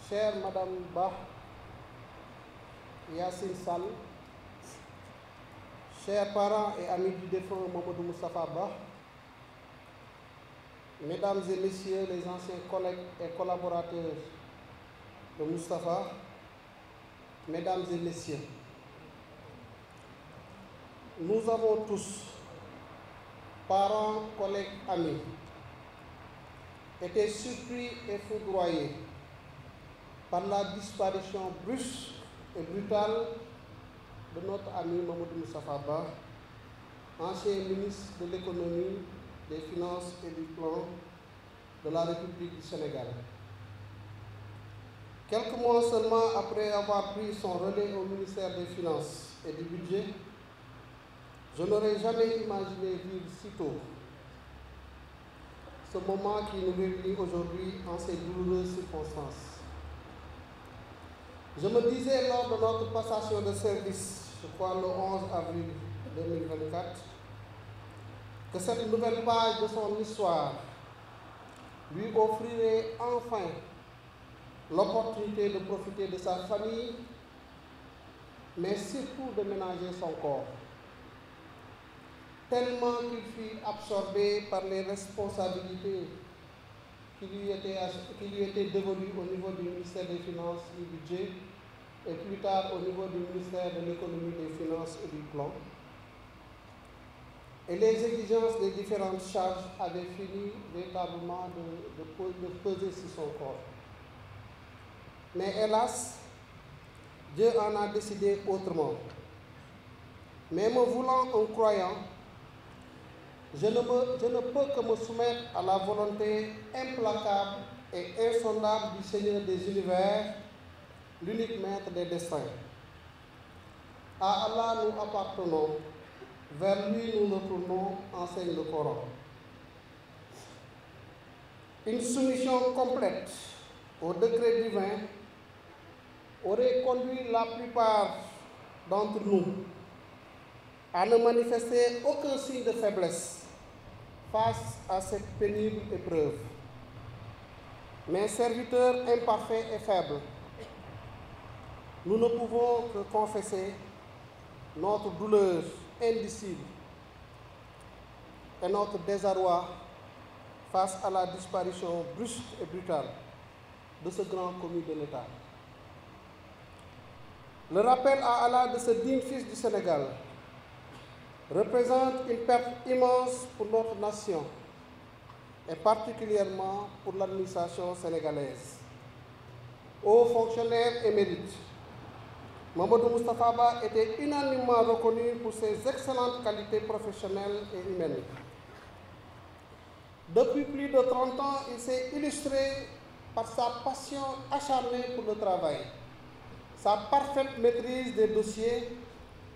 chère Madame Bah Yassine Sall, chers parents et amis du défunt Mamadou Moustapha Bah, Mesdames et Messieurs les anciens collègues et collaborateurs de Moustapha, Mesdames et Messieurs, nous avons tous, parents, collègues, amis, été surpris et foudroyés par la disparition brusque et brutale de notre ami Mamadou Moustapha Bah, ancien ministre de l'économie, des finances et du plan de la République du Sénégal. Quelques mois seulement après avoir pris son relais au ministère des Finances et du Budget, je n'aurais jamais imaginé vivre si tôt ce moment qui nous réunit aujourd'hui en ces douloureuses circonstances. Je me disais lors de notre passation de service, je crois le 11 avril 2024, que cette nouvelle page de son histoire lui offrirait enfin l'opportunité de profiter de sa famille, mais surtout de ménager son corps. Tellement qu'il fut absorbé par les responsabilités qui lui étaient dévolues au niveau du ministère des Finances et du Budget, et plus tard au niveau du ministère de l'Économie, des Finances et du Plan. Et les exigences des différentes charges avaient fini véritablement de peser sur son corps. Mais hélas, Dieu en a décidé autrement. Mais me voulant un croyant, je ne peux que me soumettre à la volonté implacable et insondable du Seigneur des univers, l'unique maître des destins. À Allah nous appartenons, vers lui nous nous tournons, enseigne le Coran. Une soumission complète au degré divin aurait conduit la plupart d'entre nous à ne manifester aucun signe de faiblesse face à cette pénible épreuve. Mais serviteurs imparfaits et faibles, nous ne pouvons que confesser notre douleur indicible et notre désarroi face à la disparition brusque et brutale de ce grand commis de l'État. Le rappel à Allah de ce digne fils du Sénégal représente une perte immense pour notre nation et particulièrement pour l'administration sénégalaise. Hauts fonctionnaires émérites, Mamadou Moustapha Bah était unanimement reconnu pour ses excellentes qualités professionnelles et humaines. Depuis plus de 30 ans, il s'est illustré par sa passion acharnée pour le travail, sa parfaite maîtrise des dossiers,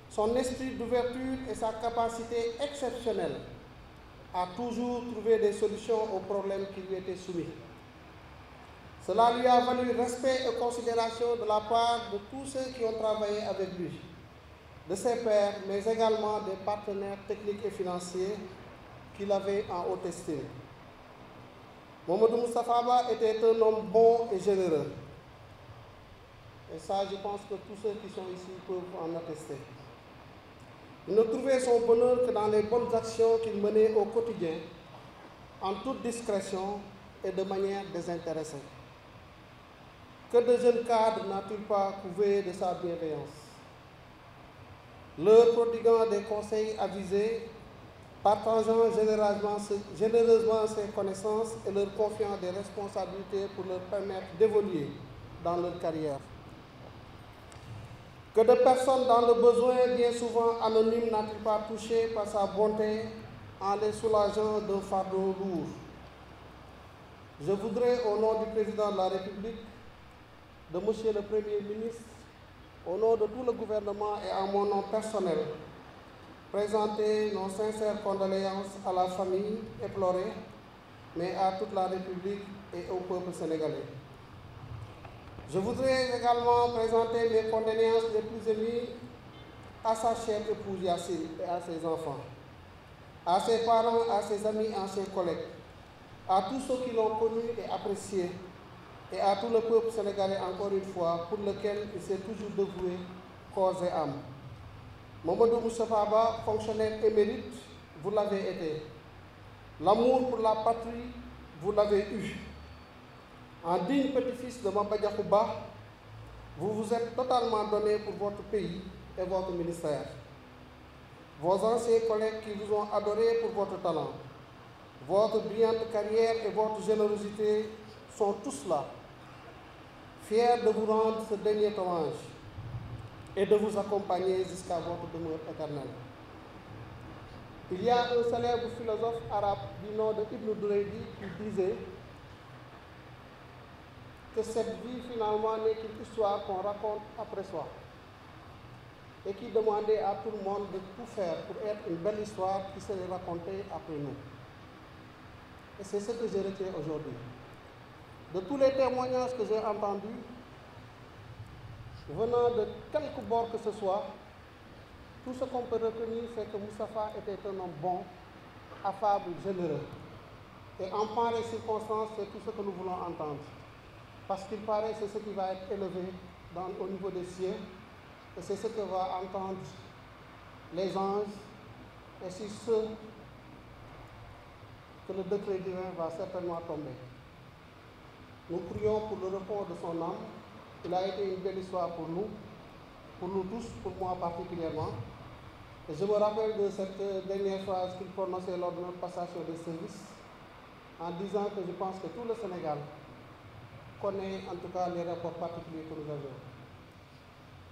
son esprit d'ouverture et sa capacité exceptionnelle à toujours trouver des solutions aux problèmes qui lui étaient soumis. Cela lui a valu respect et considération de la part de tous ceux qui ont travaillé avec lui, de ses pairs, mais également des partenaires techniques et financiers qu'il avait en haute estime. Mamadou Moustapha Bah était un homme bon et généreux. Et ça, je pense que tous ceux qui sont ici peuvent en attester. Il ne trouvait son bonheur que dans les bonnes actions qu'il menait au quotidien, en toute discrétion et de manière désintéressée. Que de jeunes cadres n'a-t-il pas couvé de sa bienveillance, leur prodiguant des conseils avisés, partageant généreusement ses connaissances et leur confiant des responsabilités pour leur permettre d'évoluer dans leur carrière. Que de personnes dans le besoin, bien souvent anonymes, n'a-t-il pas touché par sa bonté en les soulageant d'un fardeau lourd. Je voudrais, au nom du Président de la République, de Monsieur le Premier ministre, au nom de tout le gouvernement et à mon nom personnel, présenter nos sincères condoléances à la famille éplorée, mais à toute la République et au peuple sénégalais. Je voudrais également présenter mes condoléances les plus émues à sa chère épouse Yassine et à ses enfants, à ses parents, à ses amis, anciens collègues, à tous ceux qui l'ont connu et apprécié, et à tout le peuple sénégalais encore une fois, pour lequel il s'est toujours dévoué corps et âme. Mamadou Moustapha Ba, fonctionnaire émérite, vous l'avez été. L'amour pour la patrie, vous l'avez eu. En digne petit-fils de Maba Diakhou Ba, vous vous êtes totalement donné pour votre pays et votre ministère. Vos anciens collègues qui vous ont adoré pour votre talent, votre brillante carrière et votre générosité sont tous là, fiers de vous rendre ce dernier hommage et de vous accompagner jusqu'à votre demeure éternelle. Il y a un célèbre philosophe arabe du nom de Ibn Duraydi qui disait que cette vie finalement n'est qu'une histoire qu'on raconte après soi et qui demandait à tout le monde de tout faire pour être une belle histoire qui serait racontée après nous. Et c'est ce que je retiens aujourd'hui. De tous les témoignages que j'ai entendus, venant de quelque bord que ce soit, tout ce qu'on peut retenir, c'est que Moustapha était un homme bon, affable, généreux. Et en pareille circonstance, c'est tout ce que nous voulons entendre. Parce qu'il paraît, c'est ce qui va être élevé au niveau des cieux, et c'est ce que vont entendre les anges, et c'est ce que le décret divin va certainement tomber. Nous prions pour le repos de son âme. Il a été une belle histoire pour nous tous, pour moi particulièrement. Et je me rappelle de cette dernière phrase qu'il prononçait lors de notre passation de service, en disant que je pense que tout le Sénégal connaît en tout cas les rapports particuliers que nous avons.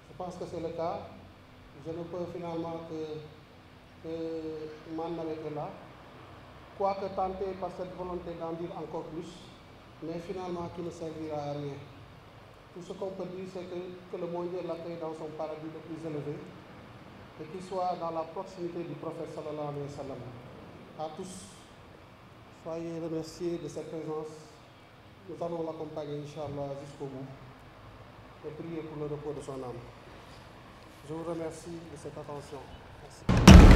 Je pense que c'est le cas. Je ne peux finalement que m'en arrêter là, quoique tenté par cette volonté d'en dire encore plus, mais finalement qui ne servira à rien. Tout ce qu'on peut dire, c'est que le bon Dieu l'accueille dans son paradis le plus élevé et qu'il soit dans la proximité du prophète sallallahu alayhi wa sallam. À tous, soyez remerciés de cette présence. Nous allons l'accompagner, Inch'Allah, jusqu'au bout et prier pour le repos de son âme. Je vous remercie de cette attention. Merci.